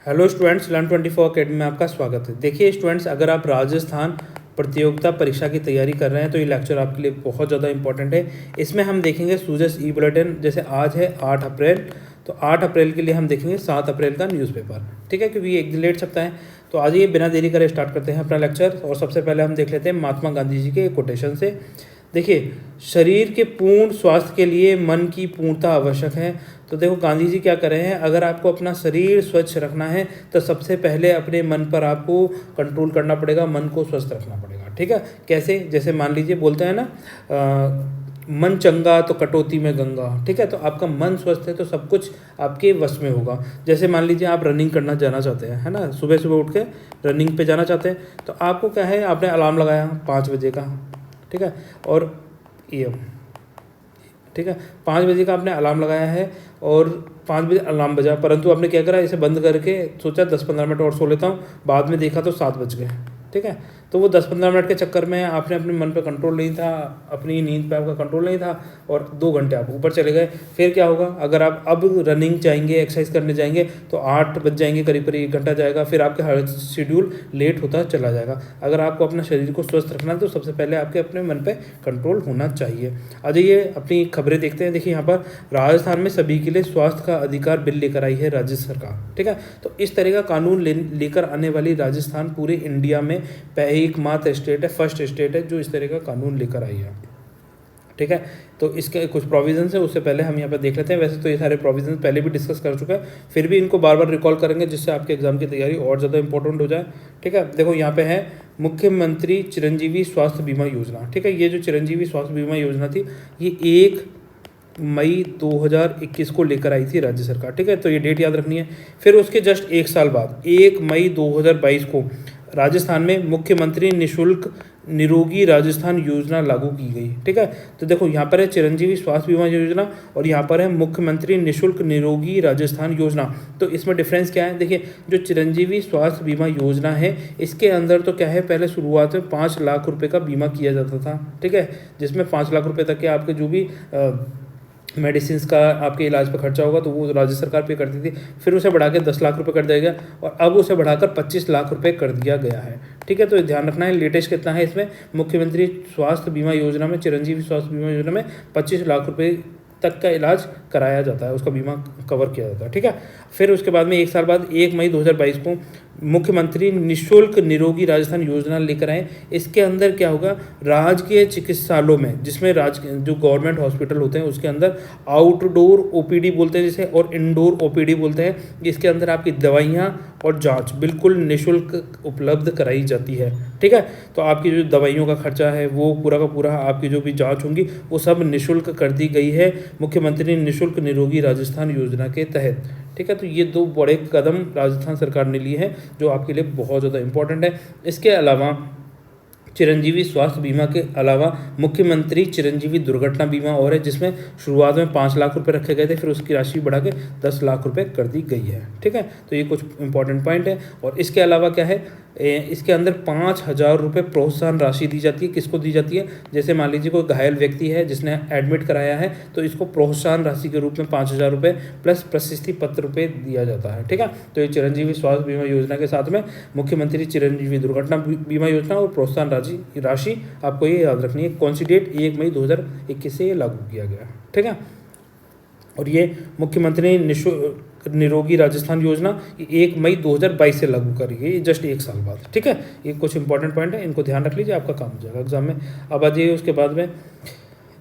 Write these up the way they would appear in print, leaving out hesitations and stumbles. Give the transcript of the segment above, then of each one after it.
Hello students, learn 24 academy में आपका स्वागत है। देखिए स्टूडेंट्स, अगर आप राजस्थान प्रतियोगिता परीक्षा की तैयारी कर रहे हैं तो ये लेक्चर आपके लिए बहुत ज़्यादा इंपॉर्टेंट है। इसमें हम देखेंगे सूजस ई बुलेटिन। जैसे आज है 8 अप्रैल, तो 8 अप्रैल के लिए हम देखेंगे 7 अप्रैल का न्यूज़पेपर, ठीक है, क्योंकि ये एक दिन लेट छपता है। तो आज ये बिना देरी करे स्टार्ट करते हैं अपना लेक्चर। और सबसे पहले हम देख लेते हैं महात्मा गांधी जी के कोटेशन से। देखिए, शरीर के पूर्ण स्वास्थ्य के लिए मन की पूर्णता आवश्यक है। तो देखो गांधी जी क्या कर रहे हैं, अगर आपको अपना शरीर स्वच्छ रखना है तो सबसे पहले अपने मन पर आपको कंट्रोल करना पड़ेगा, मन को स्वस्थ रखना पड़ेगा, ठीक है। कैसे? जैसे मान लीजिए बोलते हैं ना, मन चंगा तो कटौती में गंगा, ठीक है। तो आपका मन स्वस्थ है तो सब कुछ आपके वश में होगा। जैसे मान लीजिए आप रनिंग करना जाना चाहते हैं, है ना, सुबह सुबह उठ के रनिंग पे जाना चाहते हैं, तो आपको क्या है, आपने अलार्म लगाया 5 बजे का, ठीक है, और ये ठीक है 5 बजे का आपने अलार्म लगाया है और 5 बजे अलार्म बजा, परंतु आपने क्या करा, इसे बंद करके सोचा 10-15 मिनट और सो लेता हूँ, बाद में देखा तो 7 बज गए, ठीक है। तो वो 10-15 मिनट के चक्कर में आपने अपने मन पे कंट्रोल नहीं था, अपनी नींद पे आपका कंट्रोल नहीं था और 2 घंटे आप ऊपर चले गए। फिर क्या होगा, अगर आप अब रनिंग जाएंगे, एक्सरसाइज करने जाएंगे तो 8 बज जाएंगे, करीब करीब 1 घंटा जाएगा, फिर आपका हर शेड्यूल लेट होता चला जाएगा। अगर आपको अपना शरीर को स्वस्थ रखना है तो सबसे पहले आपके अपने मन पे कंट्रोल होना चाहिए। आ जाइए अपनी खबरें देखते हैं। देखिए यहाँ पर राजस्थान में सभी के लिए स्वास्थ्य का अधिकार बिल लेकर आई है राज्य सरकार, ठीक है। तो इस तरह का कानून लेकर आने वाली राजस्थान पूरे इंडिया में एकमात्र स्टेट है, फर्स्ट स्टेट है जो इस तरह का कानून लेकर आई है, ठीक है। तो इसके कुछ प्रोविजंस है, उससे पहले हम यहाँ पर देख लेते हैं। वैसे तो ये सारे प्रोविजंस पहले भी डिस्कस कर चुका है, फिर भी इनको बार बार रिकॉल करेंगे जिससे आपके एग्जाम की तैयारी और ज़्यादा इंपॉर्टेंट हो जाए, ठीक है। देखो यहाँ पे है मुख्यमंत्री चिरंजीवी स्वास्थ्य बीमा योजना, ठीक है। ये जो चिरंजीवी स्वास्थ्य बीमा योजना थी ये 1 मई 2021 को लेकर आई थी राज्य सरकार, ठीक है। तो ये डेट याद रखनी है। फिर उसके जस्ट 1 साल बाद 1 मई 2022 को राजस्थान में मुख्यमंत्री निशुल्क निरोगी राजस्थान योजना लागू की गई, ठीक है। तो देखो यहाँ पर है चिरंजीवी स्वास्थ्य बीमा योजना और यहाँ पर है मुख्यमंत्री निशुल्क निरोगी राजस्थान योजना। तो इसमें डिफरेंस क्या है, देखिए जो चिरंजीवी स्वास्थ्य बीमा योजना है इसके अंदर तो क्या है, पहले शुरुआत में 5 लाख रुपए का बीमा किया जाता था, ठीक है, जिसमें 5 लाख रुपए तक के आपके जो भी मेडिसिन का आपके इलाज पर खर्चा होगा तो वो राज्य सरकार पे करती थी। फिर उसे बढ़ा के 10 लाख रुपए कर दिया गया और अब उसे बढ़ाकर 25 लाख रुपए कर दिया गया है, ठीक है। तो ध्यान रखना है लेटेस्ट कितना है इसमें, मुख्यमंत्री स्वास्थ्य बीमा योजना में, चिरंजीवी स्वास्थ्य बीमा योजना में 25 लाख रुपए तक का इलाज कराया जाता है, उसका बीमा कवर किया जाता है, ठीक है। फिर उसके बाद में 1 साल बाद 1 मई 2022 को मुख्यमंत्री निशुल्क निरोगी राजस्थान योजना लेकर आए। इसके अंदर क्या होगा, राजकीय चिकित्सालयों में, जिसमें जो गवर्नमेंट हॉस्पिटल होते हैं उसके अंदर आउटडोर ओपीडी बोलते हैं जिसे, और इंडोर ओपीडी बोलते हैं, इसके अंदर आपकी दवाइयाँ और जांच बिल्कुल निशुल्क उपलब्ध कराई जाती है, ठीक है। तो आपकी जो दवाइयों का खर्चा है वो पूरा का पूरा, आपकी जो भी जांच होंगी वो सब निशुल्क कर दी गई है मुख्यमंत्री निशुल्क निरोगी राजस्थान योजना के तहत, ठीक है। तो ये 2 बड़े कदम राजस्थान सरकार ने लिए हैं जो आपके लिए बहुत ज़्यादा इंपॉर्टेंट है। इसके अलावा चिरंजीवी स्वास्थ्य बीमा के अलावा मुख्यमंत्री चिरंजीवी दुर्घटना बीमा और है, जिसमें शुरुआत में 5 लाख रुपए रखे गए थे, फिर उसकी राशि बढ़ा के 10 लाख रुपए कर दी गई है, ठीक है। तो ये कुछ इंपॉर्टेंट पॉइंट है। और इसके अलावा क्या है, इसके अंदर 5,000 रुपये प्रोत्साहन राशि दी जाती है। किसको दी जाती है, जैसे मान लीजिए कोई घायल व्यक्ति है जिसने एडमिट कराया है तो इसको प्रोत्साहन राशि के रूप में 5,000 रुपये प्लस प्रशस्ति पत्र रुपये दिया जाता है, ठीक है। तो ये चिरंजीवी स्वास्थ्य बीमा योजना के साथ में मुख्यमंत्री चिरंजीवी दुर्घटना बीमा योजना और प्रोत्साहन राशि आपको ये याद रखनी है। कौन सी डेट, 1 मई 2021 से ये लागू किया गया, ठीक है। और ये मुख्यमंत्री निरोगी राजस्थान योजना 1 मई 2022 से लागू करी गई, जस्ट 1 साल बाद, ठीक है। ये कुछ इंपॉर्टेंट पॉइंट है, इनको ध्यान रख लीजिए, आपका काम हो जाएगा एग्जाम में। अब आ जाइए उसके बाद में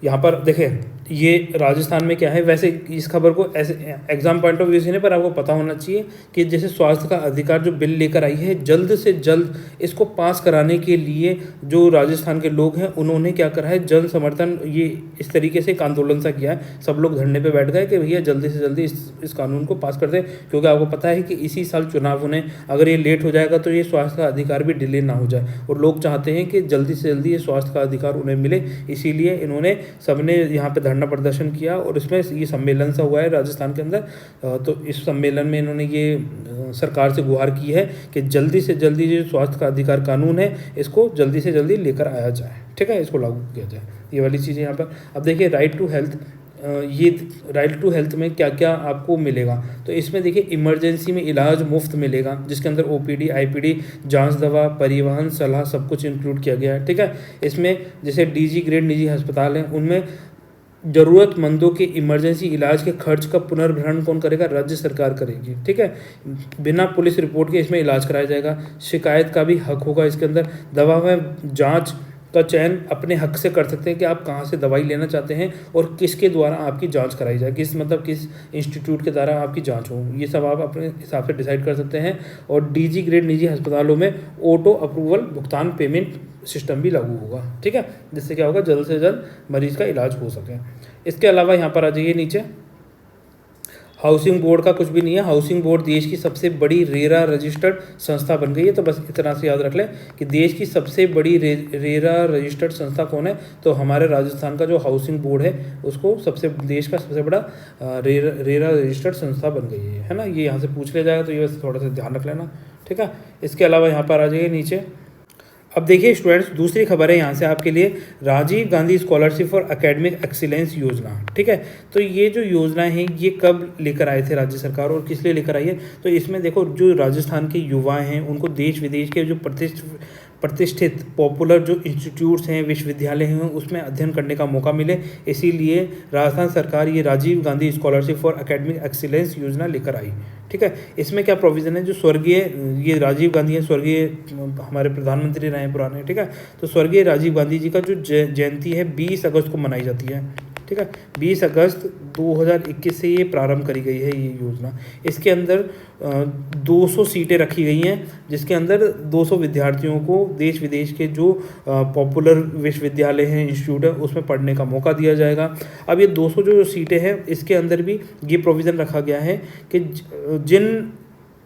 यहाँ पर देखें, ये राजस्थान में क्या है, वैसे इस खबर को ऐसे एग्जाम पॉइंट ऑफ व्यू से नहीं, पर आपको पता होना चाहिए कि जैसे स्वास्थ्य का अधिकार जो बिल लेकर आई है, जल्द से जल्द इसको पास कराने के लिए जो राजस्थान के लोग हैं उन्होंने क्या करा है, जन समर्थन, ये इस तरीके से एक आंदोलन सा किया है। सब लोग धरने पे बैठ गए कि भैया जल्दी से जल्दी इस कानून को पास कर दें, क्योंकि आपको पता है कि इसी साल चुनाव होने, अगर ये लेट हो जाएगा तो ये स्वास्थ्य का अधिकार भी डिले ना हो जाए, और लोग चाहते हैं कि जल्दी से जल्दी ये स्वास्थ्य का अधिकार उन्हें मिले। इसीलिए इन्होंने सबने यहाँ पे धरना प्रदर्शन किया और इसमें ये सम्मेलन सा हुआ है राजस्थान के अंदर। तो इस सम्मेलन में इन्होंने ये सरकार से गुहार की है कि जल्दी से जल्दी जो स्वास्थ्य का अधिकार कानून है इसको जल्दी से जल्दी लेकर आया जाए, ठीक है, इसको लागू किया जाए, ये वाली चीज़ें यहाँ पर। अब देखिए, राइट टू हेल्थ ये राइट टू हेल्थ में क्या क्या आपको मिलेगा। तो इसमें देखिए इमरजेंसी में इलाज मुफ्त मिलेगा, जिसके अंदर ओपीडी, आईपीडी, जांच, दवा, परिवहन, सलाह सब कुछ इंक्लूड किया गया है। ठीक है, इसमें जैसे डीजी ग्रेड निजी अस्पताल हैं, उनमें ज़रूरतमंदों के इमरजेंसी इलाज के खर्च का पुनर्भरण कौन करेगा? राज्य सरकार करेगी। ठीक है, बिना पुलिस रिपोर्ट के इसमें इलाज कराया जाएगा। शिकायत का भी हक होगा इसके अंदर। दवा में जांच का चयन अपने हक से कर सकते हैं कि आप कहाँ से दवाई लेना चाहते हैं और किसके द्वारा आपकी जांच कराई जाए, किस इंस्टीट्यूट के द्वारा आपकी जांच हो, ये सब आप अपने हिसाब से डिसाइड कर सकते हैं। और डीजी ग्रेड निजी अस्पतालों में ऑटो अप्रूवल भुगतान पेमेंट सिस्टम भी लागू होगा। ठीक है, जिससे क्या होगा, जल्द से जल्द मरीज का इलाज हो सके। इसके अलावा यहाँ पर आ जाइए नीचे, हाउसिंग बोर्ड का कुछ भी नहीं है। हाउसिंग बोर्ड देश की सबसे बड़ी रेरा रजिस्टर्ड संस्था बन गई है। तो बस इतना से याद रख लें कि देश की सबसे बड़ी रेरा रजिस्टर्ड संस्था कौन है? तो हमारे राजस्थान का जो हाउसिंग बोर्ड है, उसको देश का सबसे बड़ा रेरा रजिस्टर्ड संस्था बन गई है ना। ये यहाँ से पूछ लिया जाएगा, तो ये बस थोड़ा सा ध्यान रख लेना। ठीक है, इसके अलावा यहाँ पर आ जाइए नीचे। अब देखिए स्टूडेंट्स, दूसरी खबर है यहाँ से आपके लिए, Rajiv Gandhi scholarship for academic excellence योजना। ठीक है, तो ये जो योजना है ये कब लेकर आए थे राज्य सरकार और किस लिए लेकर आई है? तो इसमें देखो, जो राजस्थान के युवा हैं उनको देश विदेश के जो प्रतिष्ठित पॉपुलर जो इंस्टीट्यूट्स हैं, विश्वविद्यालय हैं, उसमें अध्ययन करने का मौका मिले, इसीलिए राजस्थान सरकार ये Rajiv Gandhi scholarship for academic excellence योजना लेकर आई। ठीक है, इसमें क्या प्रोविज़न है? जो स्वर्गीय ये राजीव गांधी है, स्वर्गीय हमारे प्रधानमंत्री रहे हैं पुराने। ठीक है, तो स्वर्गीय राजीव गांधी जी का जो जयंती है 20 अगस्त को मनाई जाती है। ठीक है, 20 अगस्त 2021 से ये प्रारंभ करी गई है ये योजना। इसके अंदर 200 सीटें रखी गई हैं, जिसके अंदर 200 विद्यार्थियों को देश विदेश के जो पॉपुलर विश्वविद्यालय हैं, इंस्टीट्यूट है, उसमें पढ़ने का मौका दिया जाएगा। अब ये 200 जो सीटें हैं, इसके अंदर भी ये प्रोविज़न रखा गया है कि जिन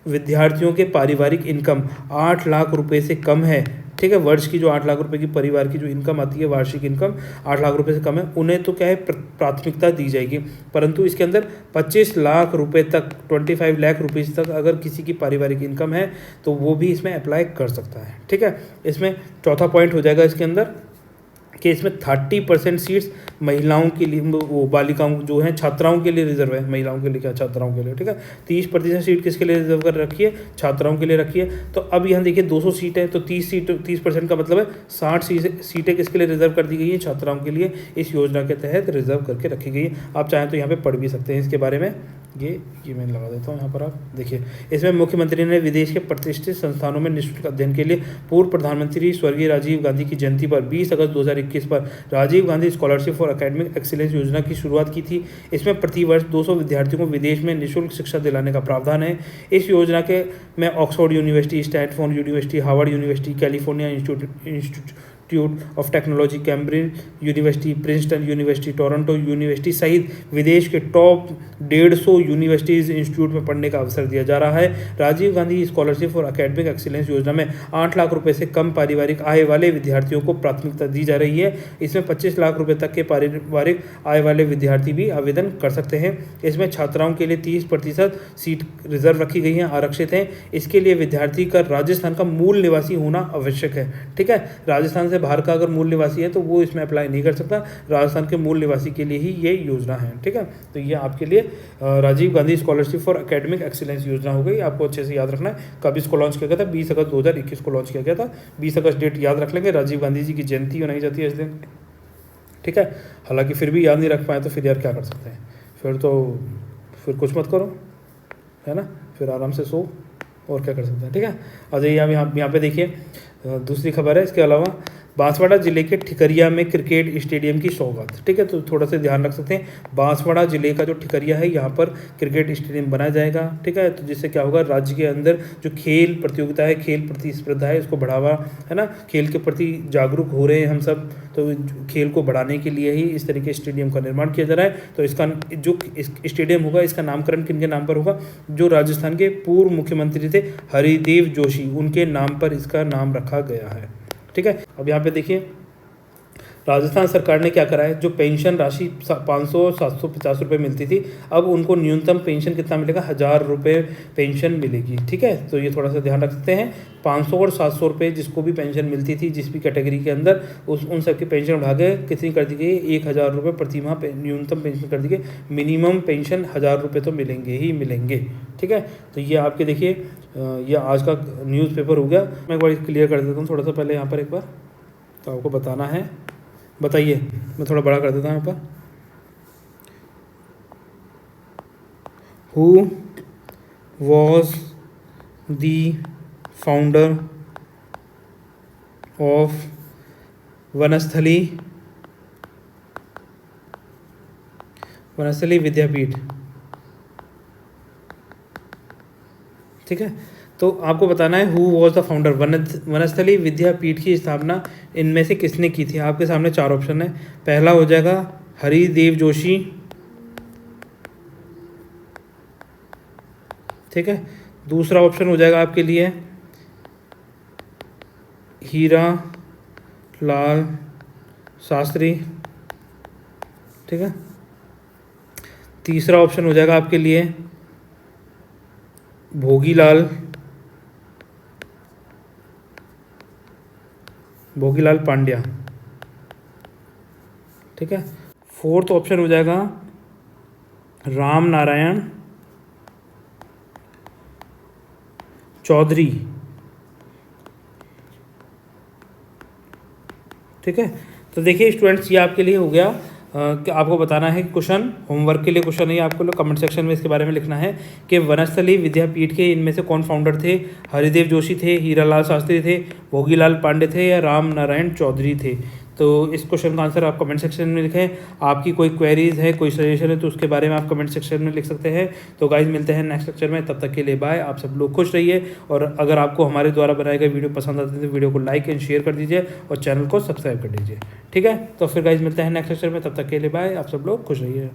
विद्यार्थियों के पारिवारिक इनकम 8 लाख रुपए से कम है, ठीक है, वर्ष की जो 8 लाख रुपए की परिवार की जो इनकम आती है, वार्षिक इनकम 8 लाख रुपए से कम है, उन्हें तो क्या है प्राथमिकता दी जाएगी। परंतु इसके अंदर 25 लाख रुपए तक, 25 लाख रुपीज़ तक अगर किसी की पारिवारिक इनकम है तो वो भी इसमें अप्लाई कर सकता है। ठीक है, इसमें चौथा पॉइंट हो जाएगा इसके अंदर कि इसमें 30% सीट्स महिलाओं के लिए, वो बालिकाओं जो हैं, छात्राओं के लिए रिजर्व है। महिलाओं के लिए क्या, छात्राओं के लिए। ठीक है, 30% सीट किसके लिए रिजर्व कर रखी है? छात्राओं के लिए रखी है। तो अब यहाँ देखिए 200 सीट है, तो 30% का मतलब है 60 सीटें किसके लिए रिजर्व कर दी गई है? छात्राओं के लिए इस योजना के तहत रिजर्व करके रखी गई है। आप चाहें तो यहाँ पर पढ़ भी सकते हैं इसके बारे में। ये मैं लगा देता हूँ यहाँ पर, आप देखिए। इसमें मुख्यमंत्री ने विदेश के प्रतिष्ठित संस्थानों में निःशुल्क अध्ययन के लिए पूर्व प्रधानमंत्री स्वर्गीय राजीव गांधी की जयंती पर 20 अगस्त 2021 पर Rajiv Gandhi scholarship for academic excellence योजना की शुरुआत की थी। इसमें प्रतिवर्ष 200 विद्यार्थियों को विदेश में निःशुल्क शिक्षा दिलाने का प्रावधान है। इस योजना के में Oxford university, Stanford university, Harvard university, California institute of technology, Cambridge university, Princeton university, Toronto university सहित विदेश के टॉप 150 यूनिवर्सिटीज़ इंस्टीट्यूट में पढ़ने का अवसर दिया जा रहा है। Rajiv Gandhi scholarship for academic excellence योजना में 8 लाख रुपए से कम पारिवारिक आय वाले विद्यार्थियों को प्राथमिकता दी जा रही है। इसमें 25 लाख रुपए तक के पारिवारिक आय वाले विद्यार्थी भी आवेदन कर सकते हैं। इसमें छात्राओं के लिए 30% सीट रिजर्व रखी गई हैं, आरक्षित हैं। इसके लिए विद्यार्थी का राजस्थान का मूल निवासी होना आवश्यक है। ठीक है, राजस्थान से बाहर का अगर मूल निवासी है तो वो इसमें अप्लाई नहीं कर सकता। राजस्थान के मूल निवासी के लिए ही ये योजना है। ठीक है, तो ये आपके लिए Rajiv Gandhi scholarship for academic excellence योजना हो गई। आपको अच्छे से याद रखना है कब इसको लॉन्च किया गया था। 20 अगस्त 2021 को लॉन्च किया गया था। 20 अगस्त डेट याद रख लेंगे, राजीव गांधी जी की जयंती मनाई जाती है इस दिन। ठीक है, हालांकि फिर भी याद नहीं रख पाए तो फिर यार क्या कर सकते हैं, फिर कुछ मत करो, है ना, फिर आराम से सो, और क्या कर सकते हैं। ठीक है, आ जाइए यहाँ पे देखिए दूसरी खबर है। इसके अलावा बांसवाड़ा जिले के ठिकरिया में क्रिकेट स्टेडियम की सौगात। ठीक है, तो थोड़ा सा ध्यान रख सकते हैं, बांसवाड़ा जिले का जो ठिकरिया है, यहाँ पर क्रिकेट स्टेडियम बनाया जाएगा। ठीक है, तो जिससे क्या होगा, राज्य के अंदर जो खेल प्रतियोगिता है, खेल प्रतिस्पर्धा है, इसको बढ़ावा, है ना, खेल के प्रति जागरूक हो रहे हैं हम सब, तो खेल को बढ़ाने के लिए ही इस तरह के स्टेडियम का निर्माण किया जा रहा है। तो इसका जो स्टेडियम होगा, इसका नामकरण किनके नाम पर होगा? जो राजस्थान के पूर्व मुख्यमंत्री थे हरिदेव जोशी, उनके नाम पर इसका नाम रखा गया है। ठीक है, अब यहाँ पे देखिए, राजस्थान सरकार ने क्या करा है, जो पेंशन राशि 500-750 रुपये मिलती थी, अब उनको न्यूनतम पेंशन कितना मिलेगा, 1000 रुपये पेंशन मिलेगी। ठीक है, तो ये थोड़ा सा ध्यान रख सकते हैं। 500 और 700 रुपये जिसको भी पेंशन मिलती थी जिस भी कैटेगरी के अंदर, उन सबकी पेंशन उठा के कितनी कर दी गई, 1000 रुपये प्रति माह न्यूनतम पेंशन कर दी गई। मिनिमम पेंशन 1000 रुपये तो मिलेंगे ही मिलेंगे। ठीक है, तो ये आपके देखिए ये आज का न्यूज़पेपर हो गया। मैं एक बार क्लियर कर देता हूँ थोड़ा सा पहले यहाँ पर एक बार, तो आपको बताना है। बताइए, मैं थोड़ा बड़ा कर देता हूँ यहाँ पर। Who was the founder of Vanasthali Vidyapith. ठीक है, तो आपको बताना है who was the founder. Vanasthali Vidyapith की स्थापना इनमें से किसने की थी। आपके सामने 4 ऑप्शन है। पहला हो जाएगा हरिदेव जोशी। ठीक है, दूसरा ऑप्शन हो जाएगा आपके लिए हीरा लाल शास्त्री। ठीक है, तीसरा ऑप्शन हो जाएगा आपके लिए भोगीलाल पांड्या। ठीक है, फोर्थ ऑप्शन हो जाएगा राम नारायण चौधरी। ठीक है, तो देखिए स्टूडेंट्स, ये आपके लिए हो गया कि आपको बताना है क्वेश्चन, होमवर्क के लिए क्वेश्चन है। आपको लोग कमेंट सेक्शन में इसके बारे में लिखना है कि वनस्थली विद्यापीठ के इनमें से कौन फाउंडर थे। हरिदेव जोशी थे, हीरालाल शास्त्री थे, भोगीलाल पांडे थे या राम नारायण चौधरी थे। तो इस क्वेश्चन का आंसर आप कमेंट सेक्शन में लिखें। आपकी कोई क्वेरीज है, कोई सजेशन है, तो उसके बारे में आप कमेंट सेक्शन में लिख सकते हैं। तो गाइज मिलते हैं नेक्स्ट लेक्चर में, तब तक के लिए बाय। आप सब लोग खुश रहिए, और अगर आपको हमारे द्वारा बनाए गए वीडियो पसंद आते हैं तो वीडियो को लाइक एंड शेयर कर दीजिए और चैनल को सब्सक्राइब कर दीजिए। ठीक है, तो फिर गाइज मिलते हैं नेक्स्ट लेक्चर में, तब तक के लिए बाय। आप सब लोग खुश रहिए।